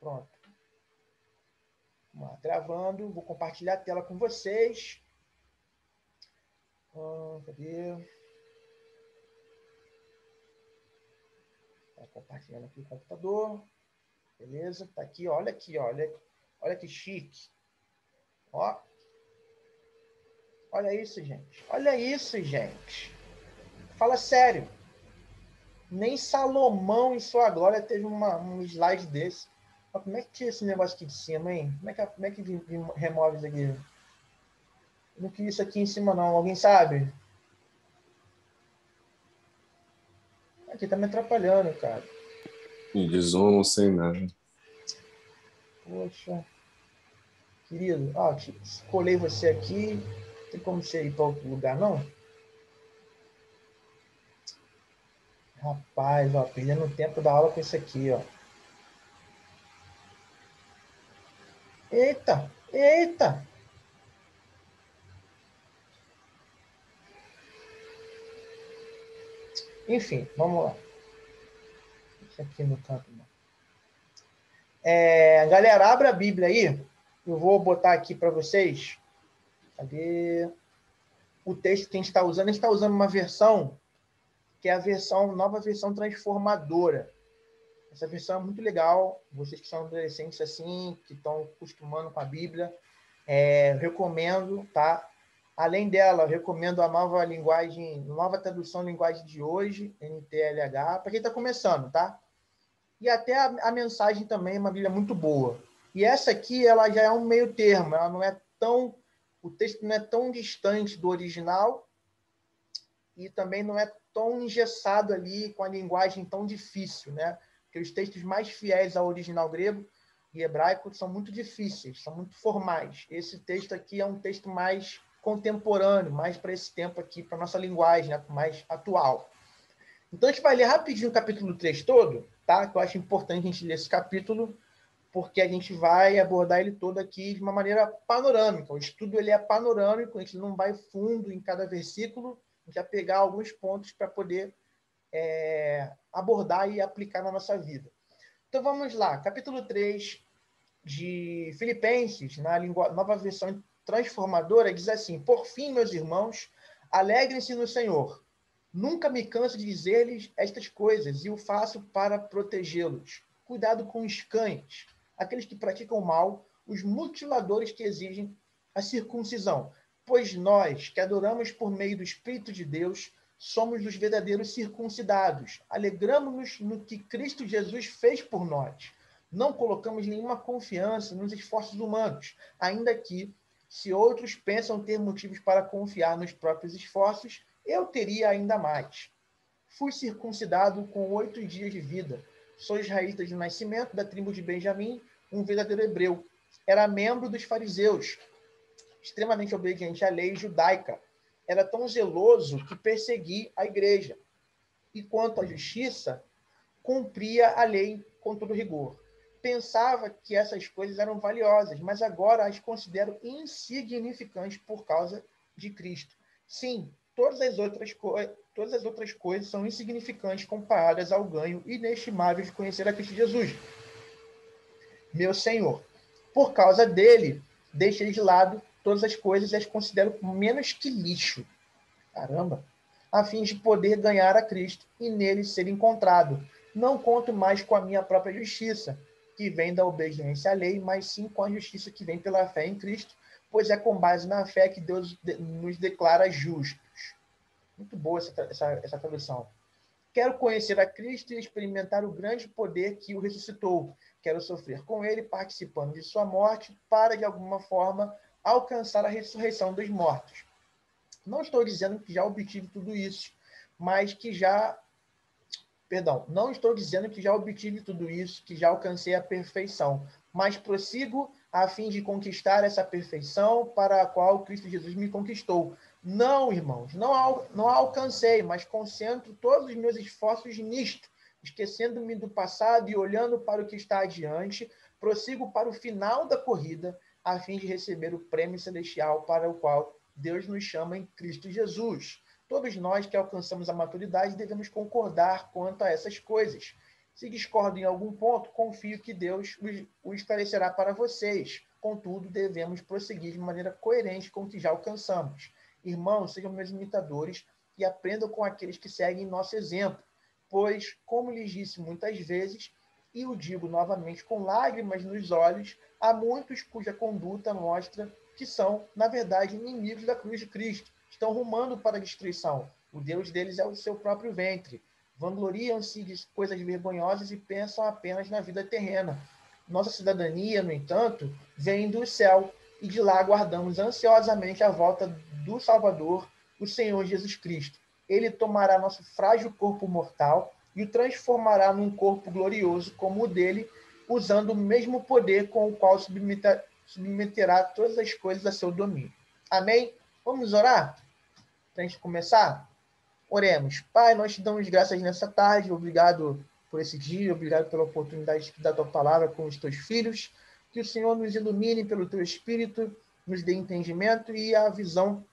Pronto. Vamos lá, gravando. Vou compartilhar a tela com vocês. Cadê? Tá compartilhando aqui o computador. Beleza? Tá aqui, olha aqui, olha. Olha que chique. Ó. Olha isso, gente. Olha isso, gente. Fala sério. Nem Salomão, em sua glória, teve um slide desse. Mas como é que tira esse negócio aqui de cima, hein? Como é que remove isso aqui? Não queria isso aqui em cima, não. Alguém sabe? Aqui tá me atrapalhando, cara. Eles não sei nada. Poxa. Querido, ó, colei você aqui. Tem como você ir para outro lugar, não? Rapaz, ó, perdendo tempo da aula com isso aqui, ó. Eita, eita. Enfim, vamos lá. Isso aqui no canto, não. Galera, abra a Bíblia aí. Eu vou botar aqui para vocês. Cadê o texto que a gente está usando? A gente está usando uma versão que é a nova versão transformadora. Essa versão é muito legal. Vocês que são adolescentes assim, que estão acostumando com a Bíblia, recomendo, tá? Além dela, eu recomendo a nova linguagem, nova tradução linguagem de hoje, NTLH, para quem está começando, tá? E até a mensagem também é uma Bíblia muito boa. E essa aqui, ela já é um meio termo, ela não é tão, o texto não é tão distante do original e também não é tão engessado ali com a linguagem tão difícil, né? Porque os textos mais fiéis ao original grego e hebraico são muito difíceis, são muito formais. Esse texto aqui é um texto mais contemporâneo, mais para esse tempo aqui, para a nossa linguagem, né? Mais atual. Então, a gente vai ler rapidinho o capítulo 3 todo, tá? Que eu acho importante a gente ler esse capítulo, porque a gente vai abordar ele todo aqui de uma maneira panorâmica. O estudo ele é panorâmico, a gente não vai fundo em cada versículo, a gente vai pegar alguns pontos para poder abordar e aplicar na nossa vida. Então, vamos lá. Capítulo 3 de Filipenses, na nova versão transformadora, diz assim: Por fim, meus irmãos, alegrem-se no Senhor. Nunca me canso de dizer-lhes estas coisas, e o faço para protegê-los. Cuidado com os cães, aqueles que praticam o mal, os mutiladores que exigem a circuncisão. Pois nós, que adoramos por meio do Espírito de Deus, somos os verdadeiros circuncidados. Alegramos-nos no que Cristo Jesus fez por nós. Não colocamos nenhuma confiança nos esforços humanos, ainda que, se outros pensam ter motivos para confiar nos próprios esforços, eu teria ainda mais. Fui circuncidado com 8 dias de vida. Sou israelita de nascimento, da tribo de Benjamim, um verdadeiro hebreu. Era membro dos fariseus, extremamente obediente à lei judaica. Era tão zeloso que persegui a igreja. E quanto à justiça, cumpria a lei com todo rigor. Pensava que essas coisas eram valiosas, mas agora as considero insignificantes por causa de Cristo. Sim, todas as outras coisas são insignificantes comparadas ao ganho inestimável de conhecer a Cristo Jesus, meu Senhor. Por causa dele, deixei de lado todas as coisas e as considero menos que lixo. Caramba! A fim de poder ganhar a Cristo e nele ser encontrado. Não conto mais com a minha própria justiça, que vem da obediência à lei, mas sim com a justiça que vem pela fé em Cristo, pois é com base na fé que Deus nos declara justos. Muito boa essa tradução. Quero conhecer a Cristo e experimentar o grande poder que o ressuscitou. Quero sofrer com ele, participando de sua morte, para, de alguma forma, alcançar a ressurreição dos mortos. Não estou dizendo que já obtive tudo isso, mas que já... Perdão, não estou dizendo que já obtive tudo isso, que já alcancei a perfeição, mas prossigo a fim de conquistar essa perfeição para a qual Cristo Jesus me conquistou. Não, irmãos, não alcancei, mas concentro todos os meus esforços nisto, esquecendo-me do passado e olhando para o que está adiante, prossigo para o final da corrida, a fim de receber o prêmio celestial para o qual Deus nos chama em Cristo Jesus. Todos nós que alcançamos a maturidade devemos concordar quanto a essas coisas. Se discordam em algum ponto, confio que Deus o esclarecerá para vocês. Contudo, devemos prosseguir de maneira coerente com o que já alcançamos. Irmãos, sejam meus imitadores e aprendam com aqueles que seguem nosso exemplo, pois, como lhes disse muitas vezes, e o digo novamente com lágrimas nos olhos, há muitos cuja conduta mostra que são, na verdade, inimigos da cruz de Cristo. Estão rumando para a destruição. O Deus deles é o seu próprio ventre. Vangloriam-se de coisas vergonhosas e pensam apenas na vida terrena. Nossa cidadania, no entanto, vem do céu, e de lá aguardamos ansiosamente a volta do Salvador, o Senhor Jesus Cristo. Ele tomará nosso frágil corpo mortal e o transformará num corpo glorioso como o dele, usando o mesmo poder com o qual submeterá todas as coisas a seu domínio. Amém? Vamos orar? Para a gente começar? Oremos. Pai, nós te damos graças nessa tarde. Obrigado por esse dia. Obrigado pela oportunidade da tua palavra com os teus filhos. Que o Senhor nos ilumine pelo teu Espírito, nos dê entendimento e a visão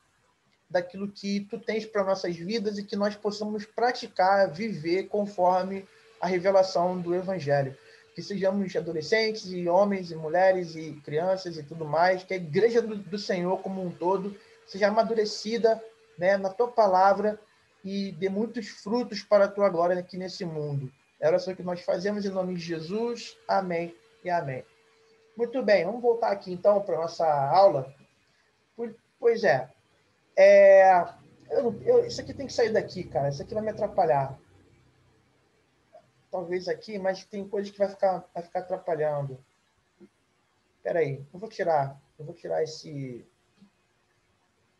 daquilo que tu tens para nossas vidas e que nós possamos praticar, viver conforme a revelação do Evangelho. Que sejamos adolescentes e homens e mulheres e crianças e tudo mais, que a igreja do Senhor como um todo seja amadurecida, né, na tua palavra e dê muitos frutos para a tua glória aqui nesse mundo. É a oração que nós fazemos em nome de Jesus. Amém e amém. Muito bem, vamos voltar aqui então para a nossa aula. Pois é, isso aqui tem que sair daqui, cara. Isso aqui vai me atrapalhar. Talvez aqui, mas tem coisas que vai ficar atrapalhando. Espera aí, eu vou tirar esse...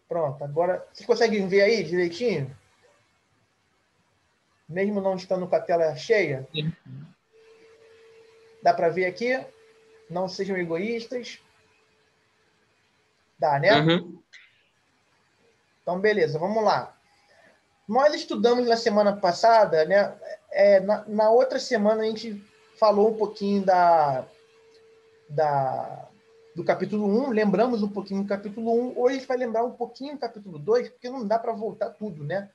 Pronto, agora... Vocês conseguem ver aí direitinho? Mesmo não estando com a tela cheia? Sim. Dá para ver aqui? Não sejam egoístas. Dá, né? Uhum. Então, beleza, vamos lá. Nós estudamos na semana passada, né? Na outra semana a gente falou um pouquinho do capítulo 1, lembramos um pouquinho do capítulo 1. Hoje a gente vai lembrar um pouquinho do capítulo 2, porque não dá para voltar tudo, né?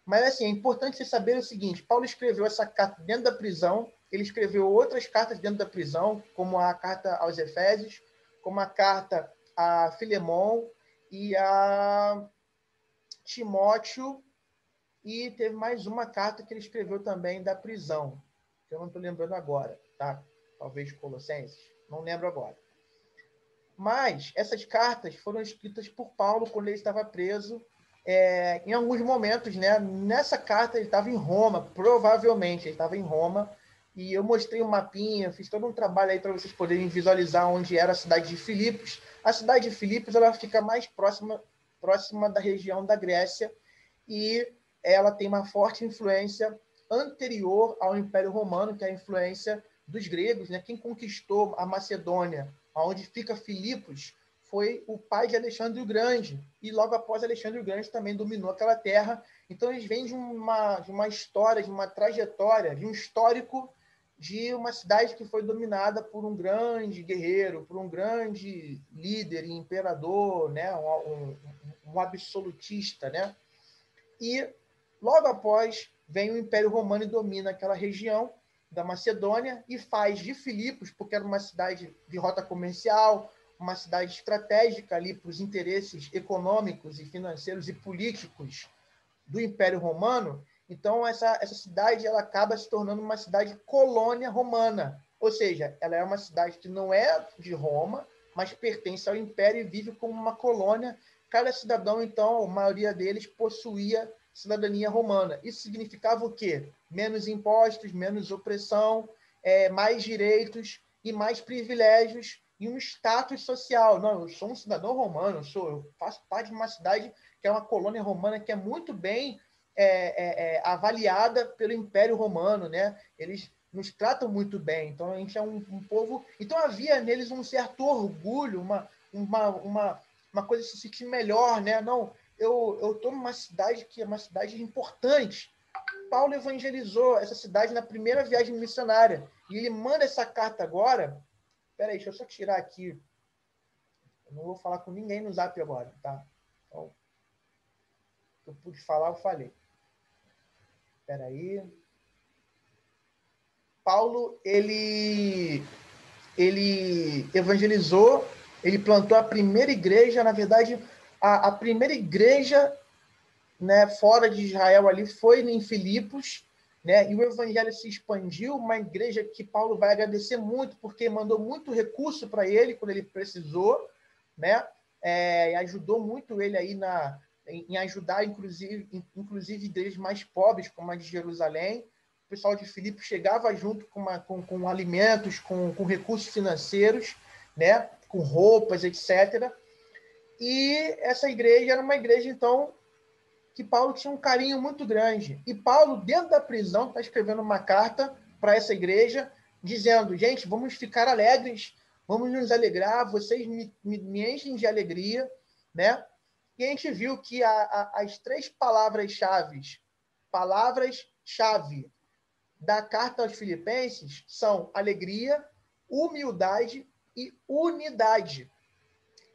Mas, assim, é importante você saber o seguinte: Paulo escreveu essa carta dentro da prisão, ele escreveu outras cartas dentro da prisão, como a carta aos Efésios, como a carta a Filemon e a Timóteo, e teve mais uma carta que ele escreveu também da prisão, que eu não estou lembrando agora, tá? Talvez Colossenses, não lembro agora. Mas essas cartas foram escritas por Paulo quando ele estava preso, em alguns momentos, né? Nessa carta ele estava em Roma, provavelmente ele estava em Roma, e eu mostrei um mapinha, fiz todo um trabalho aí para vocês poderem visualizar onde era a cidade de Filipos. A cidade de Filipos ela fica mais próxima da região da Grécia, e ela tem uma forte influência anterior ao Império Romano, que é a influência dos gregos, né? Quem conquistou a Macedônia, onde fica Filipos, foi o pai de Alexandre o Grande, e logo após Alexandre o Grande também dominou aquela terra. Então eles vêm de uma história, de uma trajetória, de um histórico de uma cidade que foi dominada por um grande guerreiro, por um grande líder e imperador, né? Um absolutista, né? E logo após vem o Império Romano e domina aquela região da Macedônia e faz de Filipos, porque era uma cidade de rota comercial, uma cidade estratégica ali para os interesses econômicos e financeiros e políticos do Império Romano. Então, essa cidade ela acaba se tornando uma cidade colônia romana, ou seja, ela é uma cidade que não é de Roma, mas pertence ao Império e vive como uma colônia. Cada cidadão, então, a maioria deles possuía cidadania romana. Isso significava o quê? Menos impostos, menos opressão, mais direitos e mais privilégios e um status social. Não, eu sou um cidadão romano, eu faço parte de uma cidade que é uma colônia romana que é muito bem avaliada pelo Império Romano, né? Eles nos tratam muito bem. Então, a gente é um povo... Então, havia neles um certo orgulho, uma coisa de se sentir melhor, né? Não, eu estou numa cidade que é uma cidade importante. Paulo evangelizou essa cidade na primeira viagem missionária. E ele manda essa carta agora... Espera aí, deixa eu só tirar aqui. Eu não vou falar com ninguém no Zap agora, tá? Então, o que eu pude falar, eu falei. Espera aí. Paulo, ele evangelizou, ele plantou a primeira igreja, na verdade, a primeira igreja, né, fora de Israel ali foi em Filipos, né, e o evangelho se expandiu, uma igreja que Paulo vai agradecer muito, porque mandou muito recurso para ele quando ele precisou, né, e ajudou muito ele aí em ajudar, inclusive igrejas mais pobres, como a de Jerusalém. O pessoal de Filipos chegava junto com alimentos, com recursos financeiros, né, com roupas, etc. E essa igreja era uma igreja, então, que Paulo tinha um carinho muito grande. E Paulo, dentro da prisão, está escrevendo uma carta para essa igreja, dizendo, gente, vamos ficar alegres, vamos nos alegrar, vocês me enchem de alegria, né? E a gente viu que as três palavras-chave da carta aos Filipenses são alegria, humildade e unidade.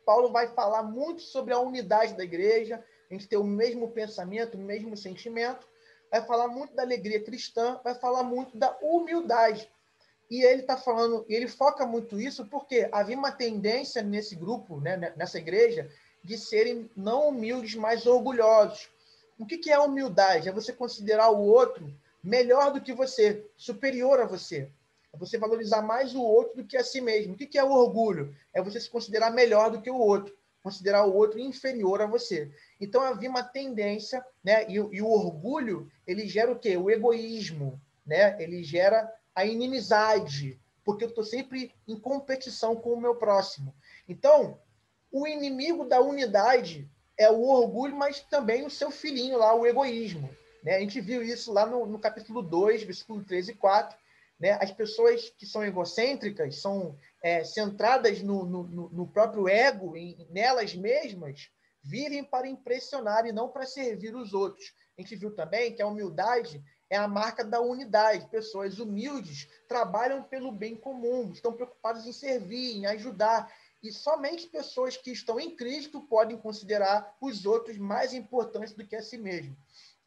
Paulo vai falar muito sobre a unidade da igreja, a gente ter o mesmo pensamento, o mesmo sentimento, vai falar muito da alegria cristã, vai falar muito da humildade. E ele está falando, ele foca muito isso porque havia uma tendência nesse grupo, né, nessa igreja, de serem não humildes, mas orgulhosos. O que é humildade? É você considerar o outro melhor do que você, superior a você. É você valorizar mais o outro do que a si mesmo. O que é o orgulho? É você se considerar melhor do que o outro, considerar o outro inferior a você. Então havia uma tendência, né? E o orgulho, ele gera o quê? O egoísmo, né? Ele gera a inimizade, porque eu estou sempre em competição com o meu próximo. Então, o inimigo da unidade é o orgulho, mas também o seu filhinho lá, o egoísmo. Né? A gente viu isso lá no capítulo 2, versículo 3 e 4. Né? As pessoas que são egocêntricas, são centradas no próprio ego, nelas mesmas, vivem para impressionar e não para servir os outros. A gente viu também que a humildade é a marca da unidade. Pessoas humildes trabalham pelo bem comum, estão preocupadas em servir, em ajudar. E somente pessoas que estão em Cristo podem considerar os outros mais importantes do que a si mesmo.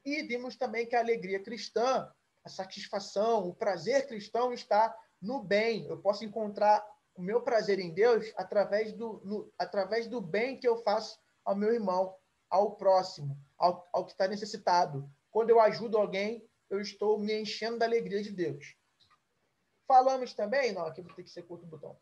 E vimos também que a alegria cristã, a satisfação, o prazer cristão está no bem. Eu posso encontrar o meu prazer em Deus através do bem que eu faço ao meu irmão, ao próximo, ao que está necessitado. Quando eu ajudo alguém, eu estou me enchendo da alegria de Deus. Falamos também, não, aqui vou ter que ser outro botão.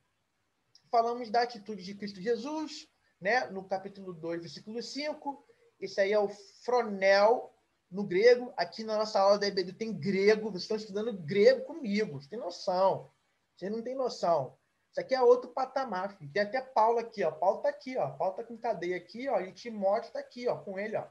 Falamos da atitude de Cristo Jesus, né, no capítulo 2, versículo 5. Esse aí é o fronel no grego. Aqui na nossa aula da EBD tem grego. Vocês estão estudando grego comigo. Vocês têm noção. Vocês não têm noção. Isso aqui é outro patamar, filho. Tem até Paulo aqui, ó. Paulo está aqui, ó. Paulo está com cadeia aqui, ó. E Timóteo está aqui, ó, com ele, ó.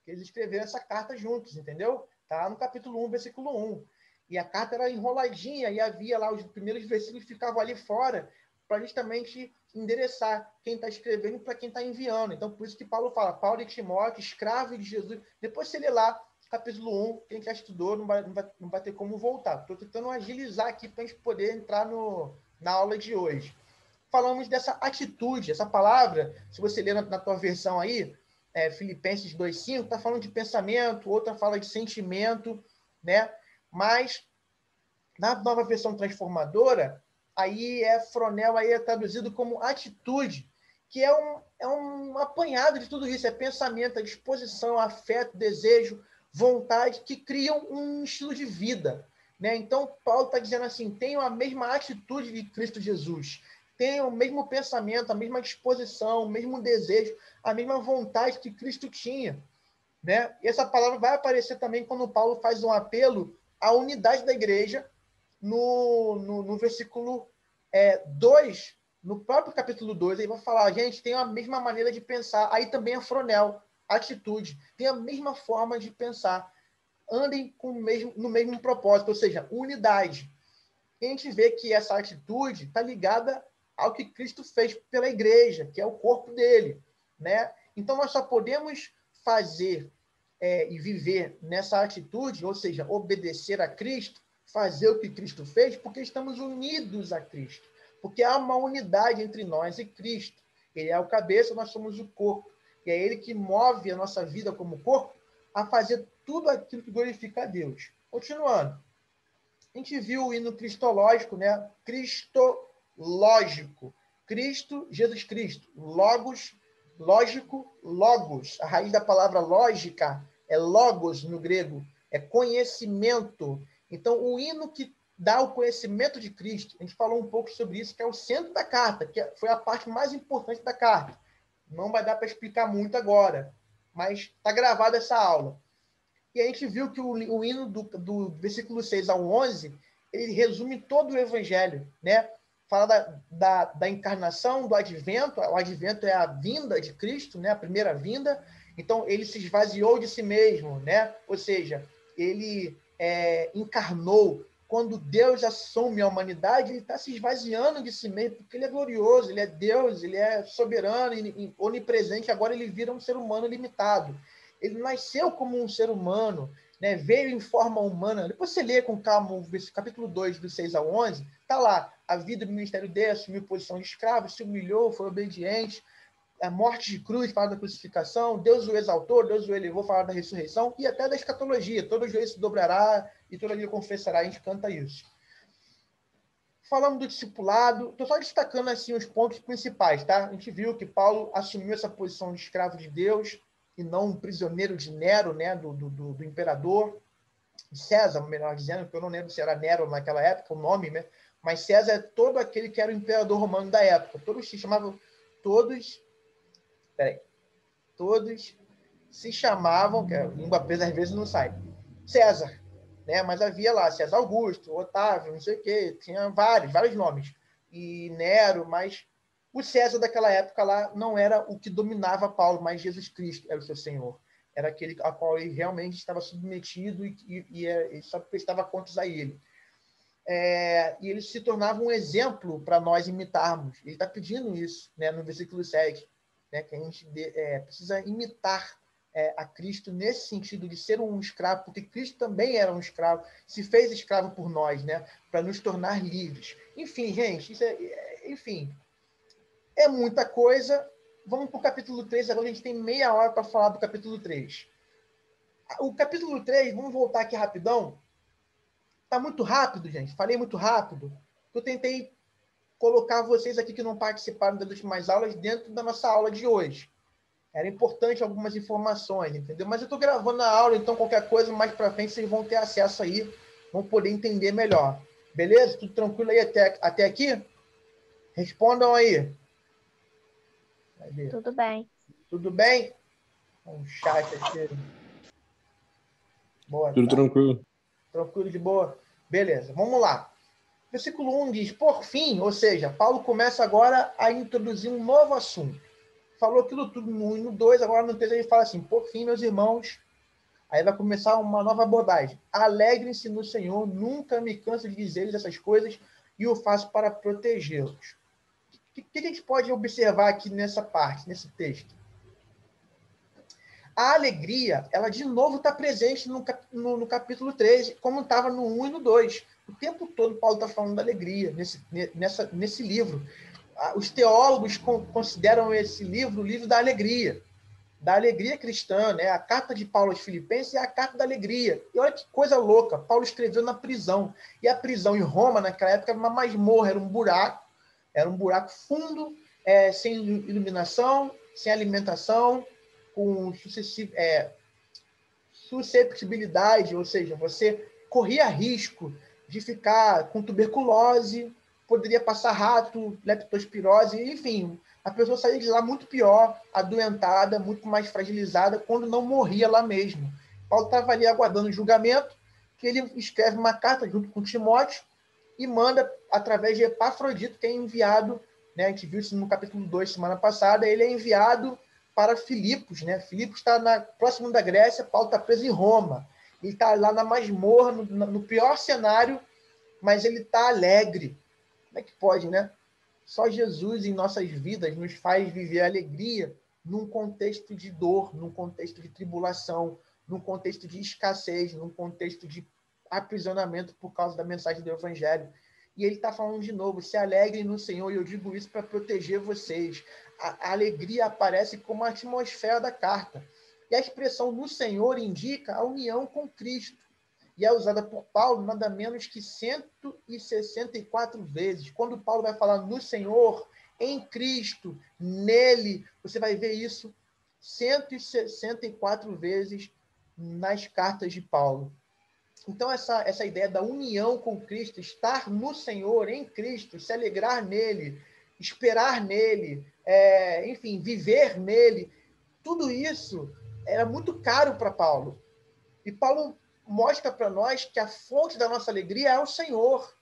Eles escreveram essa carta juntos, entendeu? Tá no capítulo 1, versículo 1. E a carta era enroladinha e havia lá os primeiros versículos que ficavam ali fora para justamente endereçar quem está escrevendo para quem está enviando. Então, por isso que Paulo fala, Paulo e Timóteo, escravo de Jesus. Depois você lê lá, capítulo 1, quem já estudou não vai ter como voltar. Estou tentando agilizar aqui para a gente poder entrar na aula de hoje. Falamos dessa atitude, essa palavra, se você ler na tua versão aí, Filipenses 2,5, está falando de pensamento, outra fala de sentimento, né? Mas na nova versão transformadora, aí fronel aí é traduzido como atitude, que é um apanhado de tudo isso, é pensamento, é disposição, afeto, desejo, vontade, que criam um estilo de vida. Né? Então, Paulo está dizendo assim, tenham a mesma atitude de Cristo Jesus, tenham o mesmo pensamento, a mesma disposição, o mesmo desejo, a mesma vontade que Cristo tinha. Né? E essa palavra vai aparecer também quando Paulo faz um apelo à unidade da igreja, no versículo 2, no próprio capítulo 2, ele vai falar, gente, tem a mesma maneira de pensar. Aí também é fronel, atitude. Tem a mesma forma de pensar. Andem no mesmo propósito, ou seja, unidade. E a gente vê que essa atitude está ligada ao que Cristo fez pela igreja, que é o corpo dele. Né? Então, nós só podemos fazer e viver nessa atitude, ou seja, obedecer a Cristo, fazer o que Cristo fez, porque estamos unidos a Cristo. Porque há uma unidade entre nós e Cristo. Ele é o cabeça, nós somos o corpo. E é ele que move a nossa vida como corpo a fazer tudo aquilo que glorifica a Deus. Continuando. gente viu o hino cristológico, né? Cristológico. Cristo, Jesus Cristo. Logos, lógico, logos. A raiz da palavra lógica é logos no grego, é conhecimento. Então, o hino que dá o conhecimento de Cristo, a gente falou um pouco sobre isso, que é o centro da carta, que foi a parte mais importante da carta. Não vai dar para explicar muito agora, mas está gravada essa aula. E a gente viu que o hino do versículo 6 ao 11, ele resume todo o evangelho, né? Fala da encarnação, do advento. O advento é a vinda de Cristo, né? A primeira vinda. Então, ele se esvaziou de si mesmo, né? Ou seja, ele encarnou. Quando Deus assume a humanidade, ele está se esvaziando de si mesmo, porque ele é glorioso, ele é Deus, ele é soberano, onipresente. Agora ele vira um ser humano limitado. Ele nasceu como um ser humano, né? Veio em forma humana. Depois você lê com calma o capítulo 2, do 6 ao 11, está lá, a vida do ministério dele, assumiu posição de escravo, se humilhou, foi obediente, a morte de cruz, fala da crucificação, Deus o exaltou, Deus o elevou, fala da ressurreição, e até da escatologia, todo joelho se dobrará e toda língua confessará, a gente canta isso. Falando do discipulado, estou só destacando assim, os pontos principais, tá? A gente viu que Paulo assumiu essa posição de escravo de Deus, e não um prisioneiro de Nero, né, do imperador, César, melhor dizendo, porque eu não lembro se era Nero naquela época, o nome, né? Mas César é todo aquele que era o imperador romano da época. Todos se chamavam, todos se chamavam, que a língua presa às vezes não sai, César, né? Mas havia lá César Augusto, Otávio, não sei o quê, tinha vários nomes. E Nero, mas o César daquela época lá não era o que dominava Paulo, mas Jesus Cristo era o seu Senhor. Era aquele a qual ele realmente estava submetido e só prestava contas a ele. E ele se tornava um exemplo para nós imitarmos. Ele está pedindo isso, né, no versículo 7, né, que a gente precisa imitar a Cristo nesse sentido de ser um escravo, porque Cristo também era um escravo, se fez escravo por nós, né, para nos tornar livres. Enfim, gente, enfim, é muita coisa. Vamos para o capítulo 3, agora a gente tem meia hora para falar do capítulo 3. O capítulo 3, vamos voltar aqui rapidão. Está muito rápido, gente. Falei muito rápido. Eu tentei colocar vocês aqui que não participaram das últimas aulas dentro da nossa aula de hoje. Era importante algumas informações, entendeu? Mas eu estou gravando a aula, então qualquer coisa mais para frente vocês vão ter acesso aí, vão poder entender melhor. Beleza? Tudo tranquilo aí até aqui? Respondam aí. Tudo bem. Tudo bem? Um chat aqui. Boa Tudo tarde. tranquilo. Tranquilo de boa? Beleza, vamos lá. Versículo 1 diz, por fim, ou seja, Paulo começa agora a introduzir um novo assunto. Falou aquilo tudo no 1 e no 2, agora no 3 ele fala assim, por fim, meus irmãos, aí vai começar uma nova abordagem. Alegrem-se no Senhor, nunca me canso de dizer-lhes essas coisas e o faço para protegê-los. O que a gente pode observar aqui nessa parte, nesse texto? A alegria, ela de novo está presente no capítulo 3, como estava no 1 e no 2. O tempo todo Paulo está falando da alegria nesse livro. Os teólogos consideram esse livro o livro da alegria cristã, né? A carta de Paulo aos Filipenses é a carta da alegria. E olha que coisa louca, Paulo escreveu na prisão. E a prisão em Roma, naquela época, era uma masmorra, era um buraco fundo, sem iluminação, sem alimentação, com susceptibilidade, ou seja, você corria risco de ficar com tuberculose, poderia passar rato, leptospirose, enfim, a pessoa saía de lá muito pior, adoentada, muito mais fragilizada, quando não morria lá mesmo. Paulo estava ali aguardando o julgamento, que ele escreve uma carta junto com Timóteo e manda através de Epafrodito, que é enviado, né, a gente viu isso no capítulo 2, semana passada, ele é enviado para Filipos, né? Filipos está próximo da Grécia, Paulo está preso em Roma. Ele está lá na masmorra, no pior cenário, mas ele está alegre. Como é que pode, né? Só Jesus em nossas vidas nos faz viver a alegria num contexto de dor, num contexto de tribulação, num contexto de escassez, num contexto de aprisionamento por causa da mensagem do Evangelho. E ele está falando de novo, se alegrem no Senhor, e eu digo isso para proteger vocês. A alegria aparece como a atmosfera da carta. E a expressão no Senhor indica a união com Cristo. e é usada por Paulo nada menos que 164 vezes. Quando Paulo vai falar no Senhor, em Cristo, nele, você vai ver isso 164 vezes nas cartas de Paulo. Então, essa ideia da união com Cristo, estar no Senhor, em Cristo, se alegrar nele, esperar nele, enfim, viver nele, tudo isso era muito caro para Paulo. E Paulo mostra para nós que a fonte da nossa alegria é o Senhor.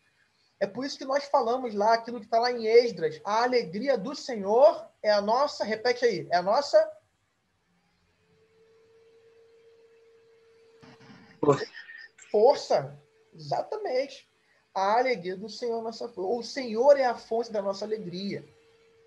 É por isso que nós falamos lá, aquilo que está lá em Esdras, a alegria do Senhor é a nossa, repete aí, é a nossa força. Exatamente. A alegria do Senhor é a nossa força. O Senhor é a fonte da nossa alegria.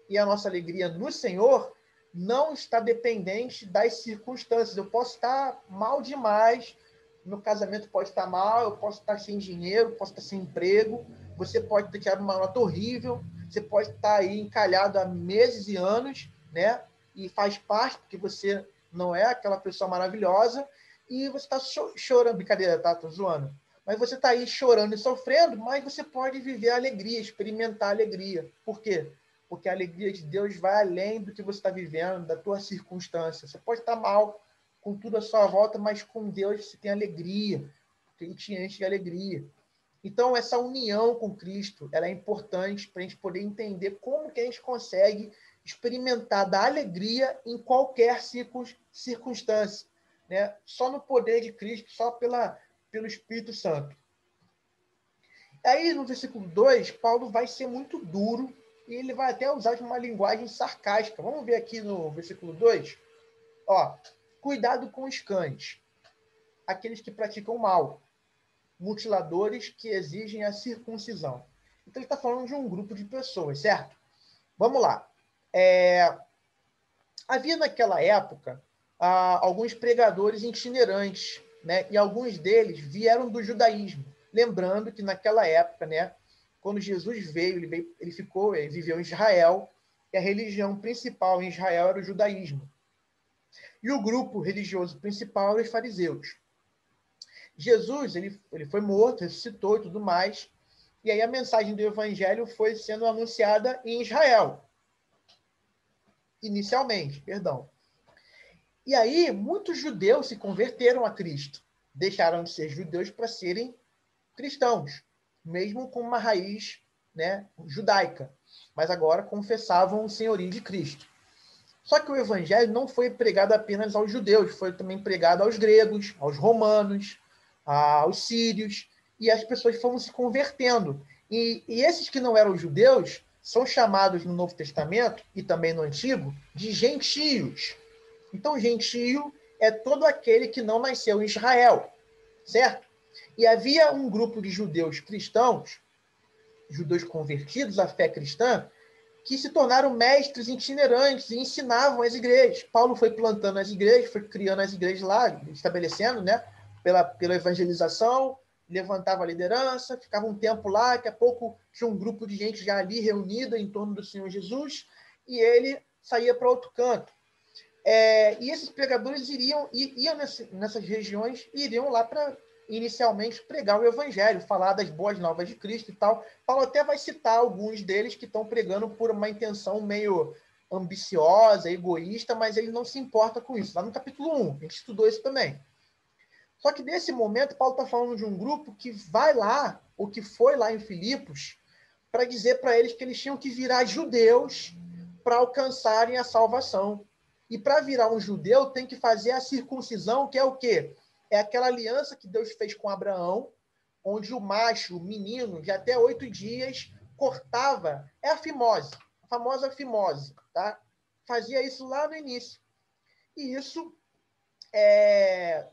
E a nossa alegria no Senhor não está dependente das circunstâncias. Eu posso estar mal demais, meu casamento pode estar mal, eu posso estar sem dinheiro, posso estar sem emprego, você pode ter tirado uma nota horrível, você pode estar aí encalhado há meses e anos, né? E faz parte, porque você não é aquela pessoa maravilhosa, e você está chorando, brincadeira, tá? Tô zoando. Mas você está aí chorando e sofrendo, mas você pode viver a alegria, experimentar a alegria. Por quê? Porque a alegria de Deus vai além do que você está vivendo, da tua circunstância. Você pode estar mal com tudo à sua volta, mas com Deus você tem alegria, porque Ele te enche de alegria. Então, essa união com Cristo, ela é importante para a gente poder entender como que a gente consegue experimentar da alegria em qualquer circunstância, né? Só no poder de Cristo, só pelo Espírito Santo. Aí, no versículo 2, Paulo vai ser muito duro e ele vai até usar uma linguagem sarcástica. Vamos ver aqui no versículo 2. Ó, cuidado com os cães, aqueles que praticam mal, mutiladores que exigem a circuncisão. Então, ele está falando de um grupo de pessoas, certo? Vamos lá. Havia naquela época alguns pregadores itinerantes, né? E alguns deles vieram do judaísmo. Lembrando que naquela época, né, quando Jesus veio, ele viveu em Israel, e a religião principal em Israel era o judaísmo. E o grupo religioso principal eram os fariseus. Jesus, ele foi morto, ressuscitou e tudo mais, e aí a mensagem do evangelho foi sendo anunciada em Israel. Inicialmente, perdão. E aí, muitos judeus se converteram a Cristo. Deixaram de ser judeus para serem cristãos, mesmo com uma raiz, né, judaica. Mas agora confessavam o senhorio de Cristo. Só que o evangelho não foi pregado apenas aos judeus, foi também pregado aos gregos, aos romanos, aos sírios, e as pessoas foram se convertendo. E esses que não eram judeus são chamados no Novo Testamento, e também no Antigo, de gentios. Então, gentio é todo aquele que não nasceu em Israel, certo? E havia um grupo de judeus cristãos, judeus convertidos à fé cristã, que se tornaram mestres itinerantes e ensinavam as igrejas. Paulo foi plantando as igrejas, foi criando as igrejas lá, estabelecendo, né, pela evangelização, levantava a liderança, ficava um tempo lá, daqui a pouco tinha um grupo de gente já ali reunida em torno do Senhor Jesus, e ele saía para outro canto. E esses pregadores iam nessas regiões e iriam lá para inicialmente pregar o evangelho, falar das boas novas de Cristo e tal. Paulo até vai citar alguns deles que estão pregando por uma intenção meio ambiciosa, egoísta, mas ele não se importa com isso. Lá no capítulo 1, a gente estudou isso também. Só que nesse momento, Paulo está falando de um grupo que vai lá, ou que foi lá em Filipos, para dizer para eles que eles tinham que virar judeus para alcançarem a salvação. E para virar um judeu, tem que fazer a circuncisão, que é o quê? É aquela aliança que Deus fez com Abraão, onde o macho, o menino, de até 8 dias, cortava. É a fimose, a famosa fimose, tá? Fazia isso lá no início. E isso,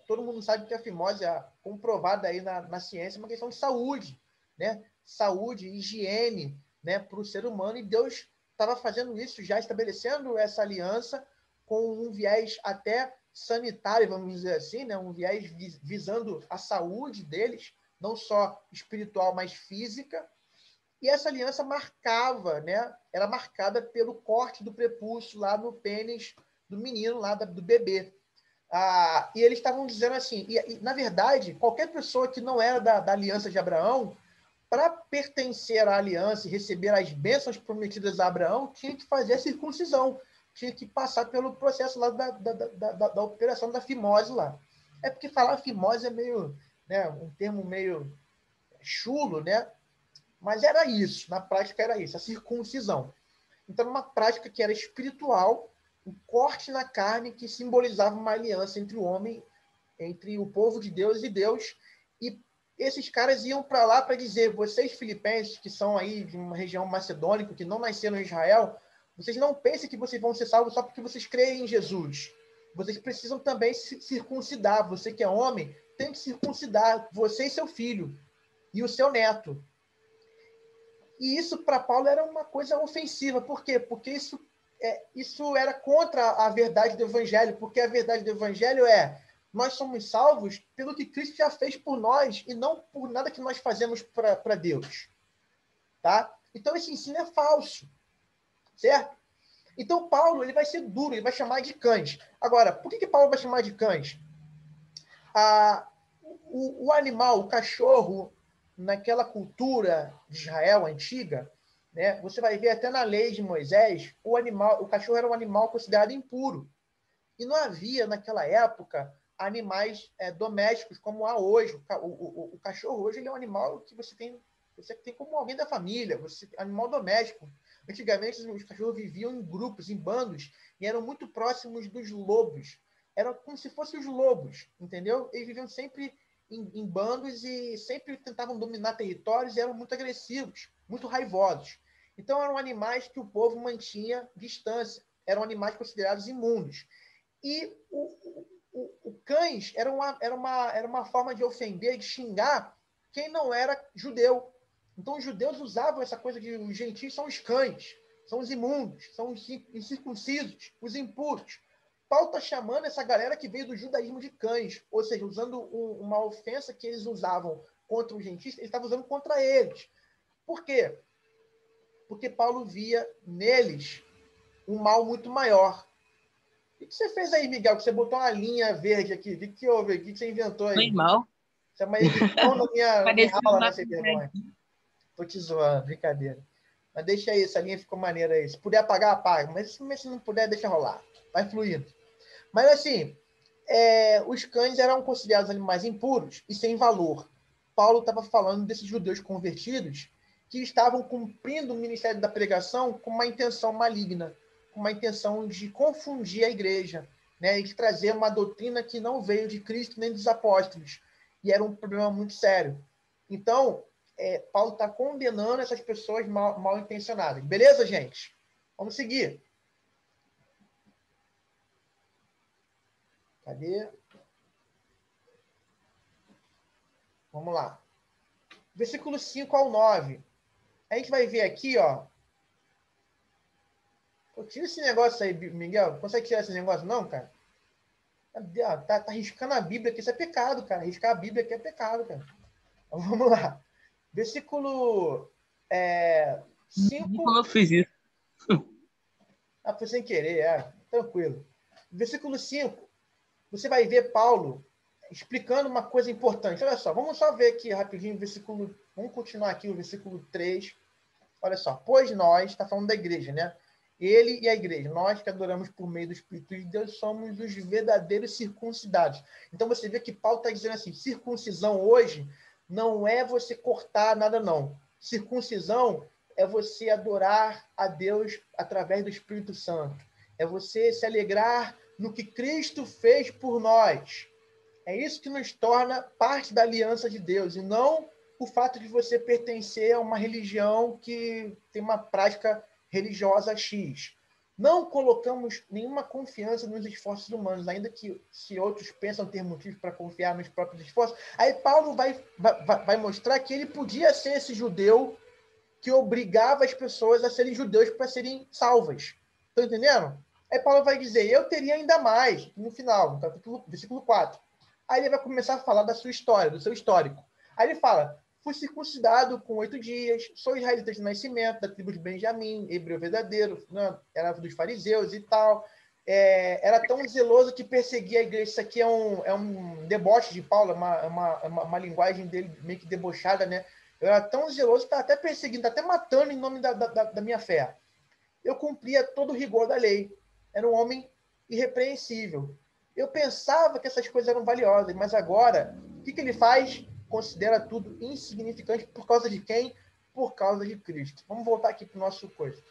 todo mundo sabe que a fimose é comprovada aí na ciência, é uma questão de saúde, né? Saúde, higiene, né, para o ser humano. E Deus estava fazendo isso, já estabelecendo essa aliança com um viés até sanitário, vamos dizer assim, né? Um viés visando a saúde deles, não só espiritual, mas física. E essa aliança marcava, né? Era marcada pelo corte do prepúcio lá no pênis do menino, lá do bebê. E eles estavam dizendo assim, na verdade, qualquer pessoa que não era da aliança de Abraão, para pertencer à aliança e receber as bênçãos prometidas a Abraão, tinha que fazer a circuncisão, tinha que passar pelo processo lá da operação da fimose lá. É porque falar fimose é meio, né, um termo meio chulo, né? Mas era isso, na prática era isso, a circuncisão. Então, uma prática que era espiritual, um corte na carne que simbolizava uma aliança entre o homem, entre o povo de Deus e Deus. E esses caras iam para lá para dizer: vocês filipenses, que são aí de uma região macedônica, que não nasceram em Israel, vocês não pensem que vocês vão ser salvos só porque vocês creem em Jesus. Vocês precisam também se circuncidar. Você que é homem, tem que circuncidar você e seu filho, e o seu neto. E isso, para Paulo, era uma coisa ofensiva. Por quê? Porque isso era contra a verdade do Evangelho, porque a verdade do Evangelho é: nós somos salvos pelo que Cristo já fez por nós e não por nada que nós fazemos para Deus. Tá? Então, esse ensino é falso. Certo? Então, Paulo ele vai ser duro, ele vai chamar de cães. Agora, por que Paulo vai chamar de cães? O animal, o cachorro, naquela cultura de Israel antiga, né, você vai ver até na lei de Moisés, o cachorro era um animal considerado impuro. E não havia, naquela época, animais domésticos como há hoje. O cachorro hoje ele é um animal que você tem como alguém da família, animal doméstico. Antigamente, os cachorros viviam em grupos, em bandos, e eram muito próximos dos lobos. Eram como se fossem os lobos, entendeu? Eles viviam sempre em bandos e sempre tentavam dominar territórios e eram muito agressivos, muito raivosos. Então, eram animais que o povo mantinha distância. Eram animais considerados imundos. E o cães era uma forma de ofender, de xingar quem não era judeu. Então, os judeus usavam essa coisa de os gentios são os cães, são os imundos, são os incircuncisos, os impuros. Paulo está chamando essa galera que veio do judaísmo de cães, ou seja, usando uma ofensa que eles usavam contra os gentios, ele estava usando contra eles. Por quê? Porque Paulo via neles um mal muito maior. O que você fez aí, Miguel? Que você botou uma linha verde aqui. O que houve? O que você inventou aí? Foi mal. Isso é uma edição na minha Pareceu aula, né, uma sem vergonha? Tô te zoando, brincadeira. Mas deixa aí, essa linha ficou maneira aí. Se puder apagar, apaga. Mas se não puder, deixa rolar. Vai fluindo. Mas assim, os cães eram considerados animais impuros e sem valor. Paulo estava falando desses judeus convertidos que estavam cumprindo o ministério da pregação com uma intenção maligna, com uma intenção de confundir a igreja, né, e de trazer uma doutrina que não veio de Cristo nem dos apóstolos. E era um problema muito sério. Então, Paulo está condenando essas pessoas mal intencionadas. Beleza, gente? Vamos seguir. Cadê? Vamos lá. Versículo 5 ao 9. A gente vai ver aqui, ó. Pô, tira esse negócio aí, Miguel. Consegue tirar esse negócio, não, cara? Tá riscando a Bíblia aqui. Isso é pecado, cara. Riscar a Bíblia aqui é pecado, cara. Então, vamos lá. Versículo 5. Como eu fiz isso? Foi sem querer, tranquilo. Versículo 5. Você vai ver Paulo explicando uma coisa importante. Olha só, vamos só ver aqui rapidinho o versículo. Vamos continuar aqui o versículo 3. Olha só, pois nós, está falando da igreja, né? Ele e a igreja, nós que adoramos por meio do Espírito de Deus, somos os verdadeiros circuncidados. Então você vê que Paulo está dizendo assim: circuncisão hoje não é você cortar nada, não. Circuncisão é você adorar a Deus através do Espírito Santo. É você se alegrar no que Cristo fez por nós. É isso que nos torna parte da aliança de Deus, e não o fato de você pertencer a uma religião que tem uma prática religiosa X. Não colocamos nenhuma confiança nos esforços humanos, ainda que se outros pensam ter motivos para confiar nos próprios esforços. Aí Paulo vai mostrar que ele podia ser esse judeu que obrigava as pessoas a serem judeus para serem salvas. Estão entendendo? Aí Paulo vai dizer, eu teria ainda mais, no final, no capítulo, versículo 4. Aí ele vai começar a falar da sua história, do seu histórico. Aí ele fala, fui circuncidado com 8 dias, sou israelita de nascimento, da tribo de Benjamim, hebreu verdadeiro, era dos fariseus e tal. era tão zeloso que perseguia a igreja. Isso aqui é um deboche de Paulo, uma linguagem dele meio que debochada, né? Eu era tão zeloso que estava até perseguindo, até matando em nome da minha fé. Eu cumpria todo o rigor da lei. Era um homem irrepreensível. Eu pensava que essas coisas eram valiosas, mas agora, o que ele faz? Considera tudo insignificante por causa de quem? Por causa de Cristo. Vamos voltar aqui para o nosso coisa.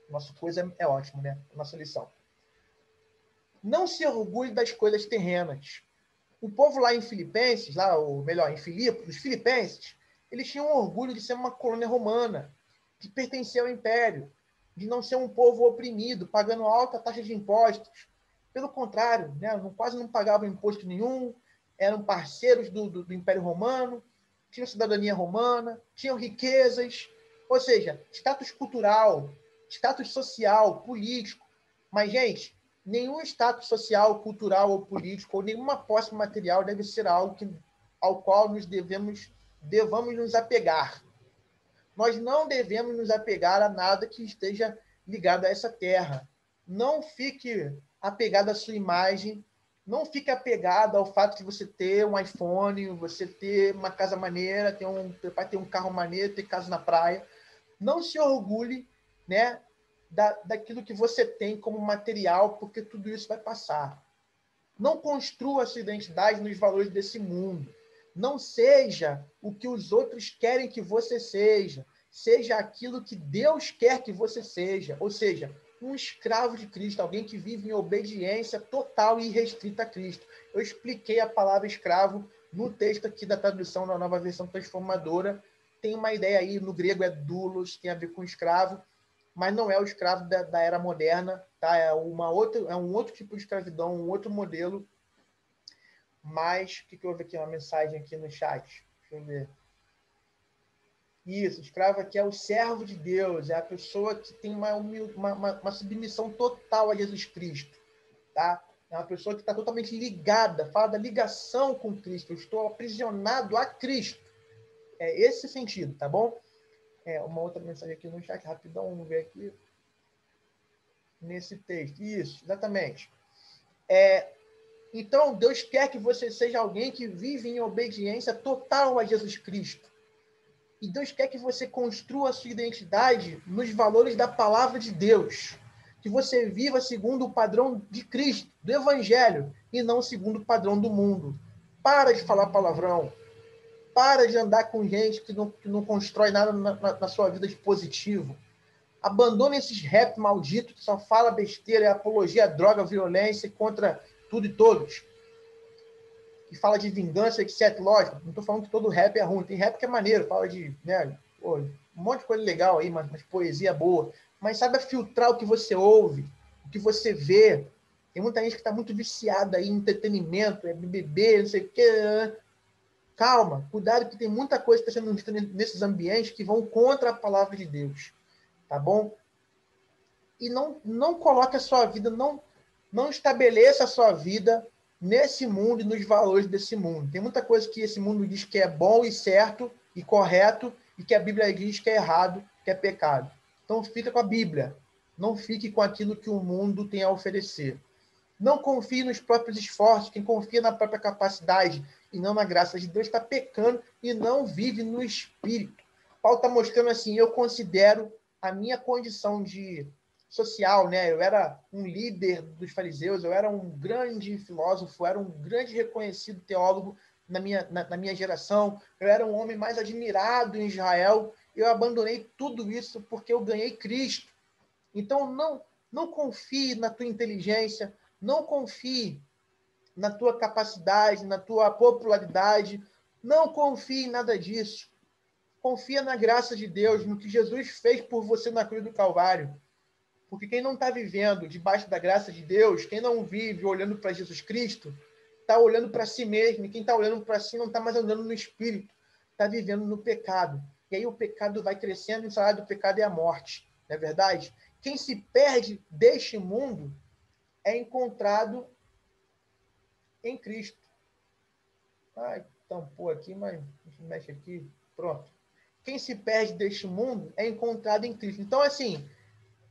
Nosso coisa é ótimo, né? Nossa lição. Não se orgulhe das coisas terrenas. O povo lá em Filipenses, ou melhor, em Filipos, os filipenses, eles tinham orgulho de ser uma colônia romana, de pertencer ao império, de não ser um povo oprimido, pagando alta taxa de impostos. Pelo contrário, né, quase não pagavam imposto nenhum, eram parceiros do Império Romano, tinham cidadania romana, tinham riquezas, ou seja, status cultural, status social, político. Mas, gente, nenhum status social, cultural ou político, ou nenhuma posse material deve ser algo ao qual devamos nos apegar. Nós não devemos nos apegar a nada que esteja ligado a essa terra. Não fique apegado à sua imagem, não fique apegado ao fato de você ter um iPhone, você ter uma casa maneira, ter um carro maneiro, ter casa na praia. Não se orgulhe, né, daquilo que você tem como material, porque tudo isso vai passar. Não construa a sua identidade nos valores desse mundo. Não seja o que os outros querem que você seja. Seja aquilo que Deus quer que você seja. Ou seja, um escravo de Cristo, alguém que vive em obediência total e irrestrita a Cristo. Eu expliquei a palavra escravo no texto aqui da tradução da Nova Versão Transformadora. Tem uma ideia aí, no grego é doulos, tem a ver com escravo, mas não é o escravo da era moderna, tá? É um outro tipo de escravidão, um outro modelo. Mas, o que houve aqui? Uma mensagem aqui no chat. Deixa eu ver. Isso, escravo aqui é o servo de Deus, é a pessoa que tem uma submissão total a Jesus Cristo, tá? É uma pessoa que está totalmente ligada, fala da ligação com Cristo. Eu estou aprisionado a Cristo. É esse sentido, tá bom? Uma outra mensagem aqui no chat, rapidão, vamos ver aqui. Nesse texto. Isso, exatamente. Então, Deus quer que você seja alguém que vive em obediência total a Jesus Cristo. E Deus quer que você construa a sua identidade nos valores da palavra de Deus. Que você viva segundo o padrão de Cristo, do Evangelho, e não segundo o padrão do mundo. Para de falar palavrão. Para de andar com gente que não constrói nada na sua vida de positivo. Abandone esses rap malditos que só fala besteira, apologia, droga, violência contra tudo e todos. Que fala de vingança, etc. Lógico, não estou falando que todo rap é ruim. Tem rap que é maneiro, fala de um monte de coisa legal aí, mas poesia boa. Mas saiba filtrar o que você ouve, o que você vê. Tem muita gente que está muito viciada aí em entretenimento, BBB, não sei o quê. Calma, cuidado que tem muita coisa que está sendo dita nesses ambientes que vão contra a palavra de Deus. Tá bom? E não coloque a sua vida, não estabeleça a sua vida nesse mundo e nos valores desse mundo. Tem muita coisa que esse mundo diz que é bom e certo e correto e que a Bíblia diz que é errado, que é pecado. Então fica com a Bíblia. Não fique com aquilo que o mundo tem a oferecer. Não confie nos próprios esforços. Quem confia na própria capacidade e não na graça de Deus está pecando e não vive no Espírito. Paulo está mostrando assim, eu considero a minha condição de social, né? Eu era um líder dos fariseus, eu era um grande filósofo, eu era um grande reconhecido teólogo na minha geração, eu era um homem mais admirado em Israel, eu abandonei tudo isso porque eu ganhei Cristo. Então, não confie na tua inteligência, não confie na tua capacidade, na tua popularidade, não confie em nada disso. Confia na graça de Deus, no que Jesus fez por você na cruz do Calvário. Porque quem não está vivendo debaixo da graça de Deus, quem não vive olhando para Jesus Cristo, está olhando para si mesmo. E quem está olhando para si não está mais andando no Espírito, está vivendo no pecado. E aí o pecado vai crescendo e o salário do pecado é a morte. Não é verdade? Quem se perde deste mundo é encontrado em Cristo. Ai, tampou aqui, mas a gente mexe aqui. Pronto. Quem se perde deste mundo é encontrado em Cristo. Então, assim,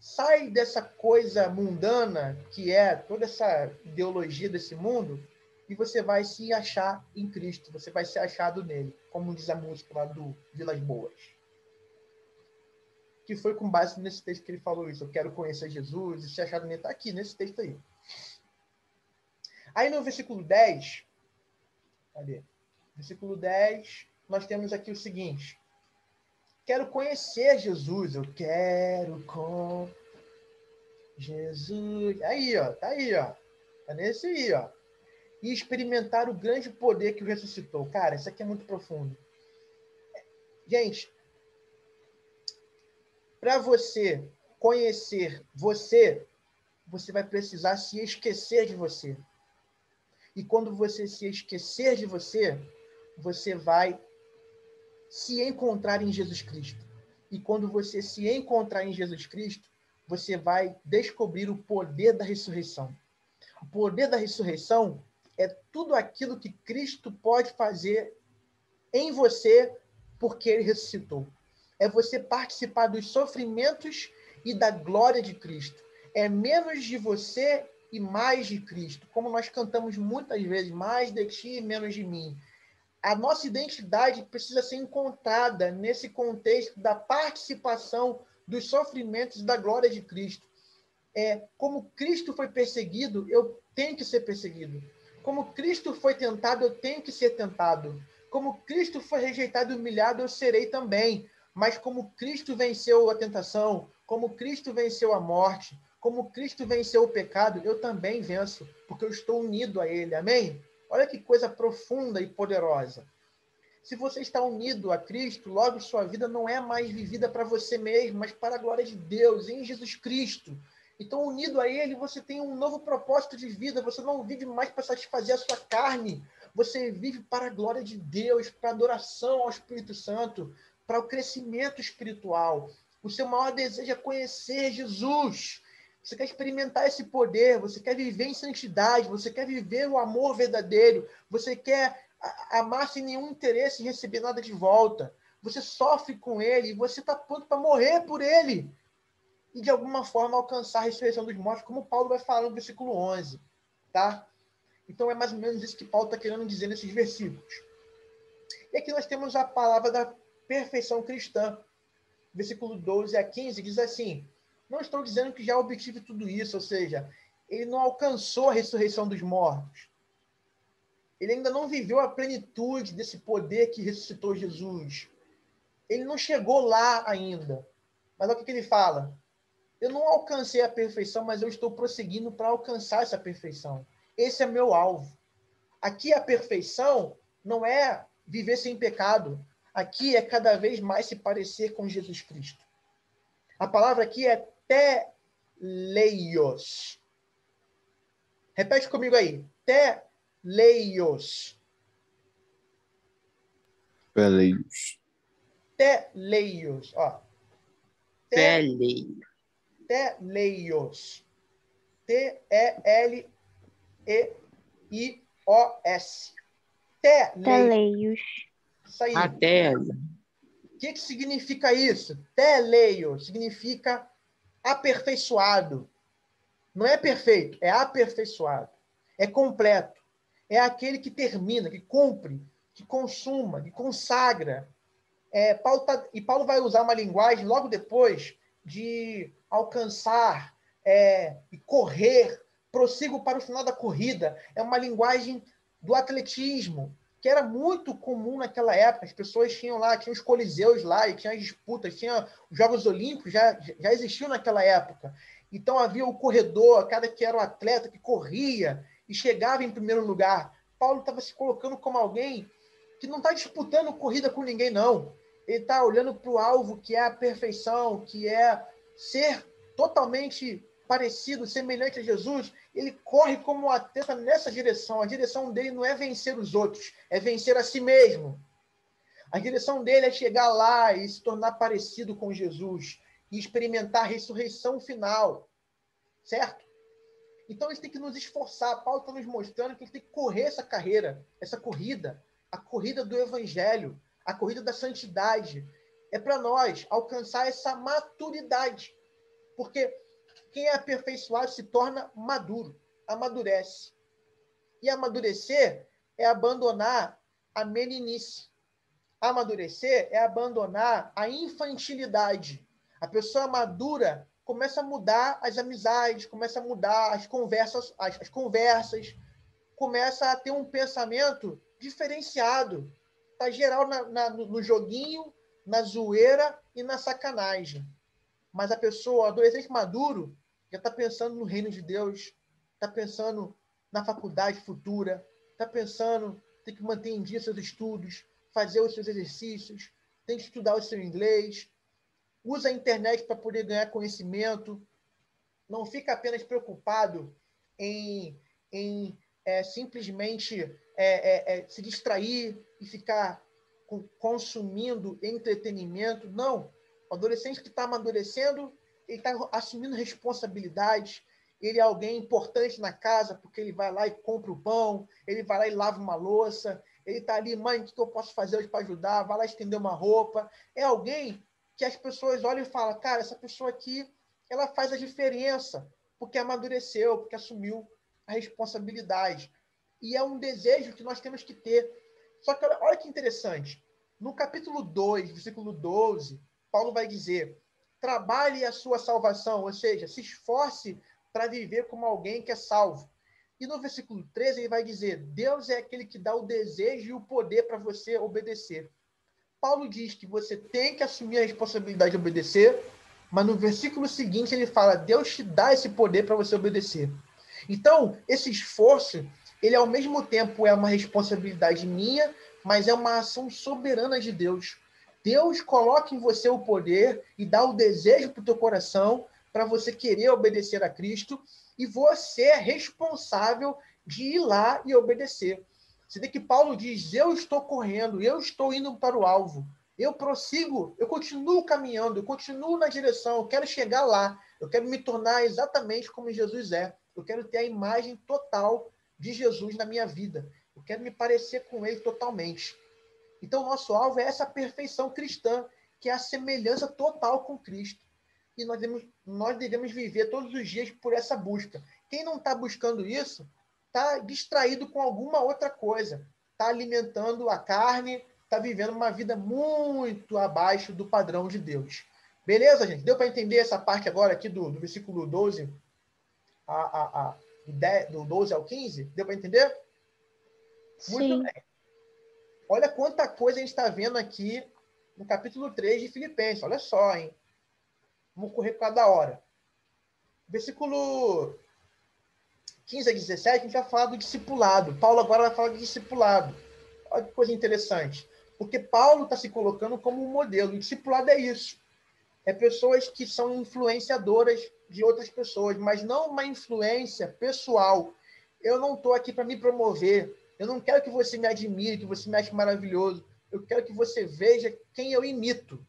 sai dessa coisa mundana que é toda essa ideologia desse mundo e você vai se achar em Cristo, você vai ser achado nele, como diz a música lá do Vilas Boas. Que foi com base nesse texto que ele falou isso. Eu quero conhecer Jesus e ser achado nele. Está aqui, nesse texto aí. Aí no versículo 10, cadê? Versículo 10, nós temos aqui o seguinte. Quero conhecer Jesus. Eu quero com Jesus. Aí, ó. Tá aí, ó. Tá nesse aí, ó. E experimentar o grande poder que o ressuscitou. Cara, isso aqui é muito profundo. Gente, para você conhecer você, você vai precisar se esquecer de você. E quando você se esquecer de você, você vai se encontrar em Jesus Cristo. E quando você se encontrar em Jesus Cristo, você vai descobrir o poder da ressurreição. O poder da ressurreição é tudo aquilo que Cristo pode fazer em você porque ele ressuscitou. É você participar dos sofrimentos e da glória de Cristo. É menos de você e mais de Cristo. Como nós cantamos muitas vezes, mais de ti e menos de mim. A nossa identidade precisa ser encontrada nesse contexto da participação dos sofrimentos e da glória de Cristo. Como Cristo foi perseguido, eu tenho que ser perseguido. Como Cristo foi tentado, eu tenho que ser tentado. Como Cristo foi rejeitado e humilhado, eu serei também. Mas como Cristo venceu a tentação, como Cristo venceu a morte, como Cristo venceu o pecado, eu também venço, porque eu estou unido a Ele. Amém? Olha que coisa profunda e poderosa. Se você está unido a Cristo, logo sua vida não é mais vivida para você mesmo, mas para a glória de Deus, em Jesus Cristo. Então, unido a Ele, você tem um novo propósito de vida. Você não vive mais para satisfazer a sua carne. Você vive para a glória de Deus, para a adoração ao Espírito Santo, para o crescimento espiritual. O seu maior desejo é conhecer Jesus. Você quer experimentar esse poder, você quer viver em santidade, você quer viver o amor verdadeiro, você quer amar sem nenhum interesse em receber nada de volta. Você sofre com ele e você está pronto para morrer por ele. E, de alguma forma, alcançar a ressurreição dos mortos, como Paulo vai falar no versículo 11. Tá? Então, é mais ou menos isso que Paulo está querendo dizer nesses versículos. E aqui nós temos a palavra da perfeição cristã. Versículo 12 a 15 diz assim: não estou dizendo que já obtive tudo isso, ou seja, ele não alcançou a ressurreição dos mortos. Ele ainda não viveu a plenitude desse poder que ressuscitou Jesus. Ele não chegou lá ainda. Mas olha o que ele fala. Eu não alcancei a perfeição, mas eu estou prosseguindo para alcançar essa perfeição. Esse é meu alvo. Aqui a perfeição não é viver sem pecado. Aqui é cada vez mais se parecer com Jesus Cristo. A palavra aqui é teleios. Repete comigo aí. Teleios. Peleios. Teleios. Ó. Pele. Teleios. T-E-L-E-I-O-S. Teleios. Isso aí. A tela. O que significa isso? Teleios significa aperfeiçoado. Não é perfeito, é aperfeiçoado. É completo. É aquele que termina, que cumpre, que consuma, que consagra. Paulo vai usar uma linguagem logo depois de alcançar e correr, prossigo para o final da corrida. É uma linguagem do atletismo, que era muito comum naquela época. As pessoas tinham os coliseus lá, e tinha as disputas, tinha os Jogos Olímpicos, já existiam naquela época. Então havia o corredor, cada que era o atleta que corria e chegava em primeiro lugar. Paulo estava se colocando como alguém que não está disputando corrida com ninguém, não. Ele está olhando para o alvo, que é a perfeição, que é ser totalmente parecido, semelhante a Jesus. Ele corre como um atleta nessa direção. A direção dele não é vencer os outros, é vencer a si mesmo. A direção dele é chegar lá e se tornar parecido com Jesus e experimentar a ressurreição final. Certo? Então, a gente tem que nos esforçar. Paulo está nos mostrando que a gente tem que correr essa carreira, essa corrida, a corrida do evangelho, a corrida da santidade. É para nós alcançar essa maturidade. Porque quem é aperfeiçoado se torna maduro, amadurece. E amadurecer é abandonar a meninice. Amadurecer é abandonar a infantilidade. A pessoa madura começa a mudar as amizades, começa a mudar as conversas, começa a ter um pensamento diferenciado. Está geral no joguinho, na zoeira e na sacanagem. Mas a pessoa, o adolescente maduro, já está pensando no reino de Deus, está pensando na faculdade futura, está pensando tem que manter em dia seus estudos, fazer os seus exercícios, tem que estudar o seu inglês, usa a internet para poder ganhar conhecimento, não fica apenas preocupado em simplesmente se distrair e ficar consumindo entretenimento. Não. O adolescente que está amadurecendo, ele está assumindo responsabilidades, ele é alguém importante na casa, porque ele vai lá e compra o pão, ele vai lá e lava uma louça, ele está ali, mãe, o que eu posso fazer hoje para ajudar? Vai lá estender uma roupa. É alguém que as pessoas olham e falam, cara, essa pessoa aqui, ela faz a diferença, porque amadureceu, porque assumiu a responsabilidade. E é um desejo que nós temos que ter. Só que olha que interessante. No capítulo 2, versículo 12, Paulo vai dizer, trabalhe a sua salvação, ou seja, se esforce para viver como alguém que é salvo. E no versículo 13 ele vai dizer, Deus é aquele que dá o desejo e o poder para você obedecer. Paulo diz que você tem que assumir a responsabilidade de obedecer, mas no versículo seguinte ele fala, Deus te dá esse poder para você obedecer. Então, esse esforço, ele ao mesmo tempo é uma responsabilidade minha, mas é uma ação soberana de Deus. Deus coloca em você o poder e dá o desejo para o teu coração para você querer obedecer a Cristo e você é responsável de ir lá e obedecer. Você vê que Paulo diz, eu estou correndo, eu estou indo para o alvo, eu prossigo, eu continuo caminhando, eu continuo na direção, eu quero chegar lá, eu quero me tornar exatamente como Jesus é. Eu quero ter a imagem total de Jesus na minha vida. Eu quero me parecer com ele totalmente. Então, o nosso alvo é essa perfeição cristã, que é a semelhança total com Cristo. E nós devemos viver todos os dias por essa busca. Quem não está buscando isso, está distraído com alguma outra coisa. Está alimentando a carne, está vivendo uma vida muito abaixo do padrão de Deus. Beleza, gente? Deu para entender essa parte agora aqui do versículo 12 do 12 ao 15? Deu para entender? Muito Sim. bem. Olha quanta coisa a gente está vendo aqui no capítulo 3 de Filipenses. Olha só, hein? Vamos correr por cada hora. Versículo 15 a 17, a gente vai falar do discipulado. Paulo agora vai falar do discipulado. Olha que coisa interessante. Porque Paulo está se colocando como um modelo. O discipulado é isso. É pessoas que são influenciadoras de outras pessoas, mas não uma influência pessoal. Eu não estou aqui para me promover. Eu não quero que você me admire, que você me ache maravilhoso. Eu quero que você veja quem eu imito.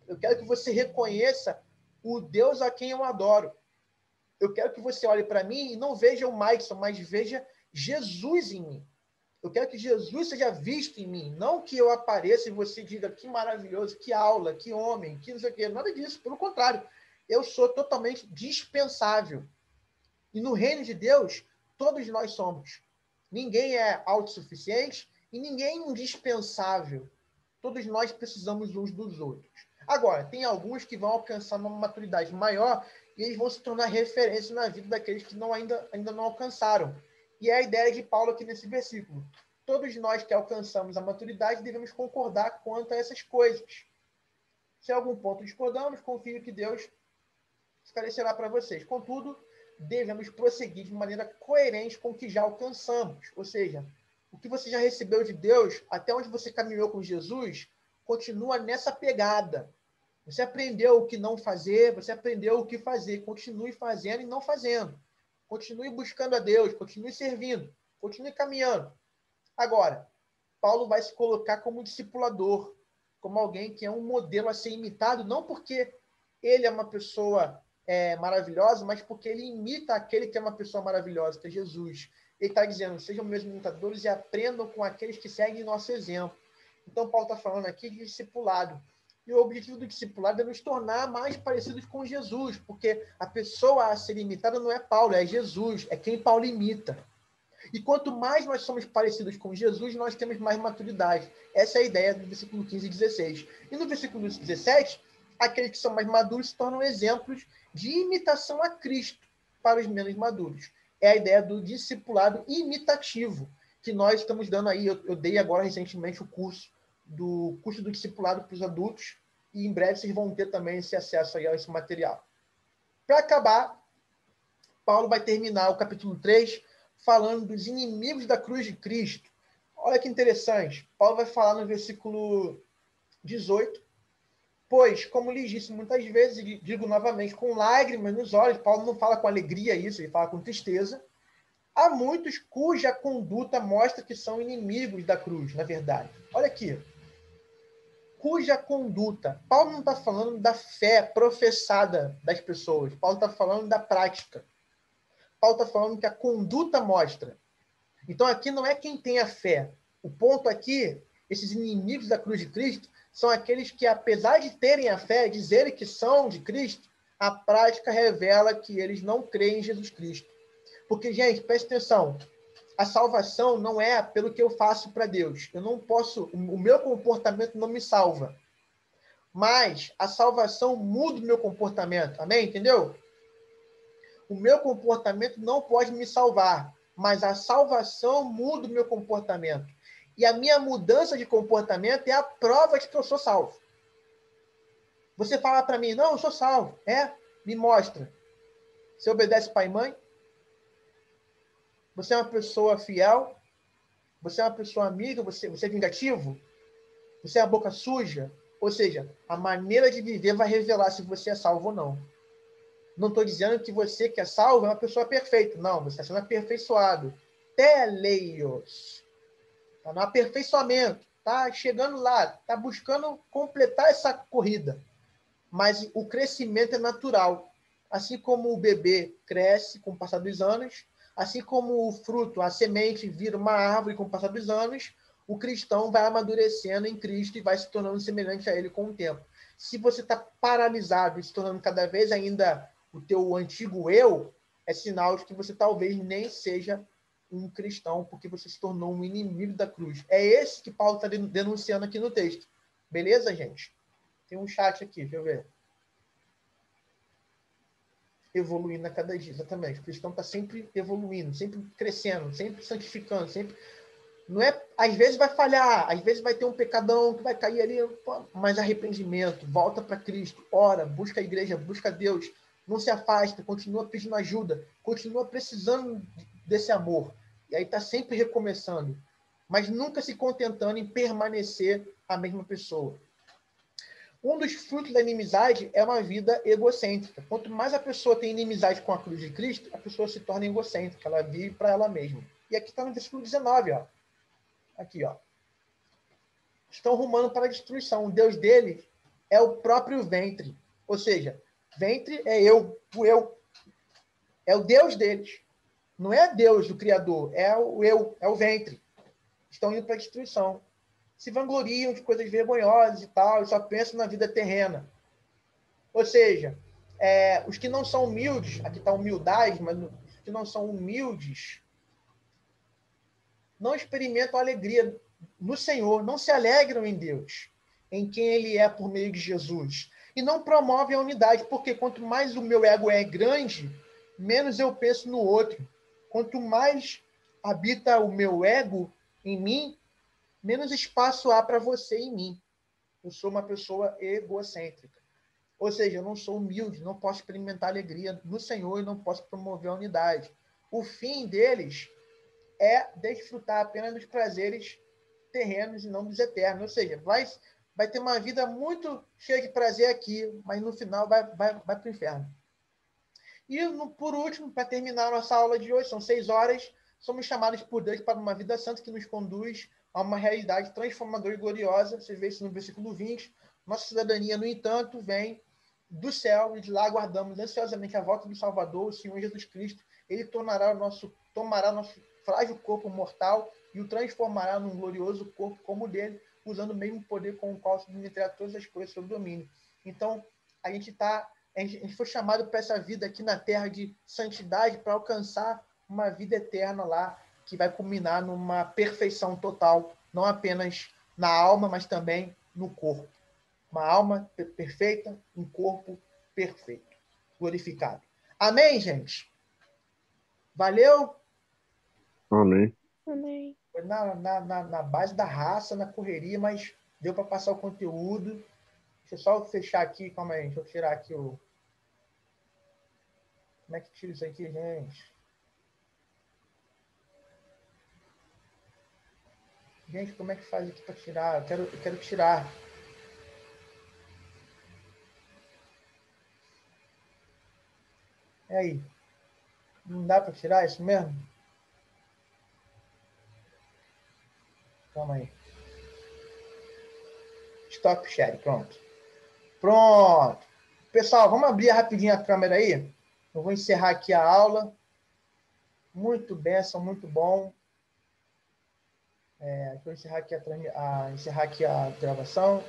Eu quero que você reconheça o Deus a quem eu adoro. Eu quero que você olhe para mim e não veja o Maikson, mas veja Jesus em mim. Eu quero que Jesus seja visto em mim, não que eu apareça e você diga que maravilhoso, que aula, que homem, que não sei o quê. Nada disso, pelo contrário. Eu sou totalmente dispensável. E no reino de Deus, todos nós somos. Ninguém é autossuficiente e ninguém é indispensável. Todos nós precisamos uns dos outros. Agora, tem alguns que vão alcançar uma maturidade maior e eles vão se tornar referência na vida daqueles que ainda não alcançaram. E é a ideia de Paulo aqui nesse versículo. Todos nós que alcançamos a maturidade devemos concordar quanto a essas coisas. Se em algum ponto discordamos, confio que Deus esclarecerá para vocês. Contudo, devemos prosseguir de maneira coerente com o que já alcançamos. Ou seja, o que você já recebeu de Deus, até onde você caminhou com Jesus, continua nessa pegada. Você aprendeu o que não fazer, você aprendeu o que fazer. Continue fazendo e não fazendo. Continue buscando a Deus, continue servindo, continue caminhando. Agora, Paulo vai se colocar como discipulador, como alguém que é um modelo a ser imitado, não porque ele é uma pessoa maravilhosa, mas porque ele imita aquele que é uma pessoa maravilhosa, que é Jesus. Ele está dizendo, sejam meus imitadores e aprendam com aqueles que seguem nosso exemplo. Então, Paulo está falando aqui de discipulado. E o objetivo do discipulado é nos tornar mais parecidos com Jesus, porque a pessoa a ser imitada não é Paulo, é Jesus, é quem Paulo imita. E quanto mais nós somos parecidos com Jesus, nós temos mais maturidade. Essa é a ideia do versículo 15 e 16. E no versículo 17, aqueles que são mais maduros se tornam exemplos de imitação a Cristo para os menos maduros. É a ideia do discipulado imitativo, que nós estamos dando aí. Eu dei agora recentemente o curso do discipulado para os adultos, e em breve vocês vão ter também esse acesso aí a esse material. Para acabar, Paulo vai terminar o capítulo 3 falando dos inimigos da cruz de Cristo. Olha que interessante. Paulo vai falar no versículo 18, pois, como lhes disse muitas vezes, e digo novamente, com lágrimas nos olhos, Paulo não fala com alegria isso, ele fala com tristeza, há muitos cuja conduta mostra que são inimigos da cruz, na verdade. Olha aqui. Cuja conduta. Paulo não está falando da fé professada das pessoas. Paulo está falando da prática. Paulo está falando que a conduta mostra. Então, aqui não é quem tem a fé. O ponto aqui, esses inimigos da cruz de Cristo, são aqueles que, apesar de terem a fé, dizerem que são de Cristo, a prática revela que eles não creem em Jesus Cristo. Porque, gente, preste atenção, a salvação não é pelo que eu faço para Deus. Eu não posso, o meu comportamento não me salva. Mas a salvação muda o meu comportamento. Amém? Entendeu? O meu comportamento não pode me salvar, mas a salvação muda o meu comportamento. E a minha mudança de comportamento é a prova de que eu sou salvo. Você fala para mim, não, eu sou salvo. Me mostra. Você obedece pai e mãe? Você é uma pessoa fiel? Você é uma pessoa amiga? Você é vingativo? Você é a boca suja? Ou seja, a maneira de viver vai revelar se você é salvo ou não. Não estou dizendo que você que é salvo é uma pessoa perfeita. Não, você está sendo aperfeiçoado. Teleios. Está no aperfeiçoamento. Está chegando lá. Está buscando completar essa corrida. Mas o crescimento é natural. Assim como o bebê cresce com o passar dos anos, assim como o fruto, a semente, vira uma árvore com o passar dos anos, o cristão vai amadurecendo em Cristo e vai se tornando semelhante a ele com o tempo. Se você está paralisado e se tornando cada vez ainda o teu antigo eu, é sinal de que você talvez nem seja um cristão, porque você se tornou um inimigo da cruz. É esse que Paulo está denunciando aqui no texto. Beleza, gente? Tem um chat aqui, deixa eu ver. Evoluindo a cada dia, exatamente. O cristão está sempre evoluindo, sempre crescendo, sempre santificando, sempre. Não é, às vezes vai falhar, às vezes vai ter um pecadão que vai cair ali, mas arrependimento, volta para Cristo, ora, busca a igreja, busca Deus, não se afasta, continua pedindo ajuda, continua precisando desse amor. E aí está sempre recomeçando, mas nunca se contentando em permanecer a mesma pessoa. Um dos frutos da inimizade é uma vida egocêntrica. Quanto mais a pessoa tem inimizade com a cruz de Cristo, a pessoa se torna egocêntrica, ela vive para ela mesma. E aqui está no versículo 19, ó. Aqui, ó. Estão rumando para a destruição. O Deus dele é o próprio ventre. Ou seja, ventre é eu, o eu. É o Deus deles. Não é Deus do Criador, é o eu, é o ventre. Estão indo para a destruição. Se vangloriam de coisas vergonhosas e tal, e só pensam na vida terrena. Ou seja, os que não são humildes, aqui está humildade, mas os que não são humildes não experimentam alegria no Senhor, não se alegram em Deus, em quem Ele é por meio de Jesus. E não promovem a unidade, porque quanto mais o meu ego é grande, menos eu penso no outro. Quanto mais habita o meu ego em mim, menos espaço há para você em mim. Eu sou uma pessoa egocêntrica. Ou seja, eu não sou humilde, não posso experimentar alegria no Senhor e não posso promover a unidade. O fim deles é desfrutar apenas dos prazeres terrenos e não dos eternos. Ou seja, vai ter uma vida muito cheia de prazer aqui, mas no final vai para o inferno. E, por último, para terminar a nossa aula de hoje, são 6 horas, somos chamados por Deus para uma vida santa que nos conduz a uma realidade transformadora e gloriosa. Você vê isso no versículo 20. Nossa cidadania, no entanto, vem do céu e de lá aguardamos ansiosamente a volta do Salvador, o Senhor Jesus Cristo. Ele tomará nosso frágil corpo mortal e o transformará num glorioso corpo como o dele, usando o mesmo poder com o qual submeterá todas as coisas sob domínio. Então, a gente foi chamado para essa vida aqui na Terra de santidade para alcançar uma vida eterna lá, que vai culminar numa perfeição total, não apenas na alma, mas também no corpo. Uma alma perfeita, um corpo perfeito, glorificado. Amém, gente? Valeu? Amém. Amém. Foi na base da raça, na correria, mas deu para passar o conteúdo. Deixa eu só fechar aqui, calma aí, deixa eu tirar aqui o... Como é que tira isso aqui, gente? Gente, como é que faz aqui para tirar? Eu quero tirar. E aí? Não dá para tirar isso mesmo? Calma aí. Stop share, pronto. Pronto. Pessoal, vamos abrir rapidinho a câmera aí. Eu vou encerrar aqui a aula. Muito bênção, muito bom. Vou encerrar aqui a gravação.